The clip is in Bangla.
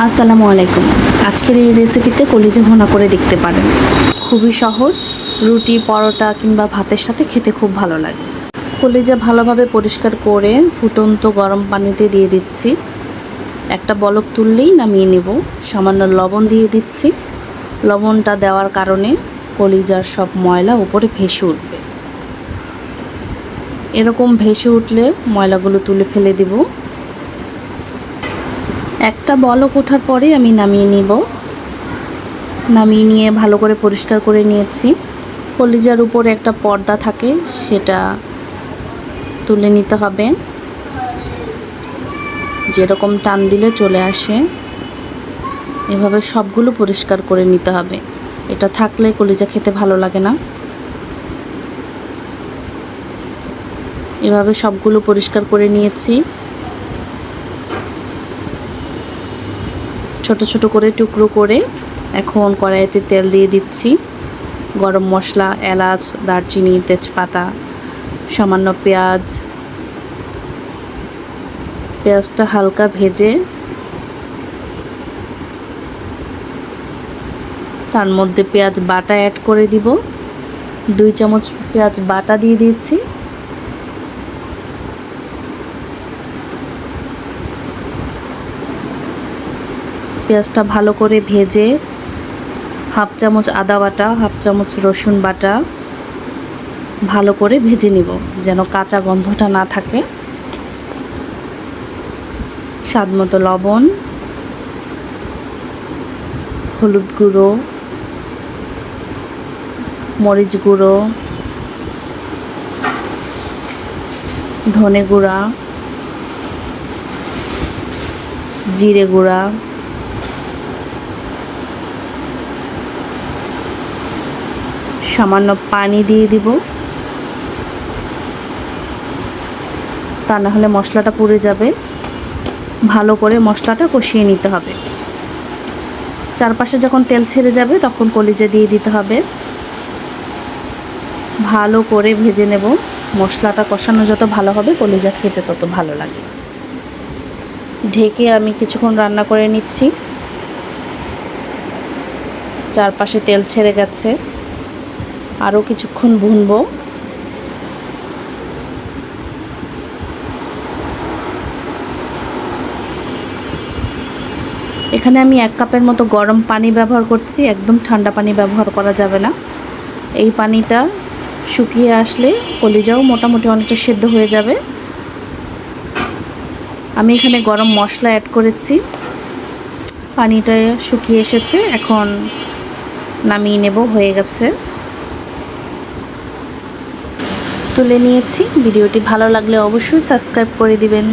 আসসালামু আলাইকুম। আজকের এই রেসিপিতে কলিজা ভুনা করে দেখতে পারেন। খুবই সহজ, রুটি, পরোটা কিংবা ভাতের সাথে খেতে খুব ভালো লাগে। কলিজা ভালোভাবে পরিষ্কার করে ফুটন্ত গরম পানিতে দিয়ে দিচ্ছি। একটা বলক তুললেই নামিয়ে নেব। সামান্য লবণ দিয়ে দিচ্ছি। লবণটা দেওয়ার কারণে কলিজার সব ময়লা উপরে ভেসে উঠবে। এরকম ভেসে উঠলে ময়লাগুলো তুলে ফেলে দেব। একটা বলক ওঠার পরে আমি নামিয়ে নিব। নামিয়ে নিয়ে ভালো করে পরিষ্কার করে নিয়েছি। কলিজার উপরে একটা পর্দা থাকে, সেটা তুলে নিতে হবে। যেরকম টান দিলে চলে আসে, এভাবে সবগুলো পরিষ্কার করে নিতে হবে। এটা থাকলে কলিজা খেতে ভালো লাগে না। এভাবে সবগুলো পরিষ্কার করে নিয়েছি। ছোট ছোট করে টুকরো করে এখন কড়াইতে তেল দিয়ে দিচ্ছি। গরম মশলা, এলাচ, দারচিনি, তেজপাতা, সামান্য পেঁয়াজটা হালকা ভেজে তার মধ্যে পেঁয়াজ বাটা অ্যাড করে দিব। 2 চামচ পেঁয়াজ বাটা দিয়ে দিয়েছি। পেঁয়াজটা ভালো করে ভেজে 1/2 চামচ আদা বাটা, 1/2 চামচ রসুন বাটা ভালো করে ভেজে নিব, যেন কাঁচা গন্ধটা না থাকে। স্বাদমতো লবণ, হলুদ গুঁড়ো, মরিচ গুঁড়ো, ধনে গুঁড়া, জিরে গুঁড়া, সামান্য পানি দিয়ে দিব, তা না হলে মশলাটা পুড়ে যাবে। ভালো করে মশলাটা কষিয়ে নিতে হবে। চারপাশে যখন তেল ছেড়ে যাবে তখন কলিজা দিয়ে দিতে হবে। ভালো করে ভেজে নেব। মশলাটা কষানো যত ভালো হবে কলিজা খেতে তত ভালো লাগে। ঢেকে আমি কিছুক্ষণ রান্না করে নিচ্ছি। চারপাশে তেল ছেড়ে গেছে, আরও কিছুক্ষণ ভুনবো। এখানে আমি 1 কাপের মতো গরম পানি ব্যবহার করছি। একদম ঠান্ডা পানি ব্যবহার করা যাবে না। এই পানিটা শুকিয়ে আসলে কলিজাও মোটামুটি অনেকটা সেদ্ধ হয়ে যাবে। আমি এখানে গরম মশলা অ্যাড করেছি। পানিটা শুকিয়ে এসেছে, এখন নামিয়ে নেব। হয়ে গেছে, তুলে নিয়েছি। ভিডিওটি ভালো লাগলে অবশ্যই সাবস্ক্রাইব করে দিবেন।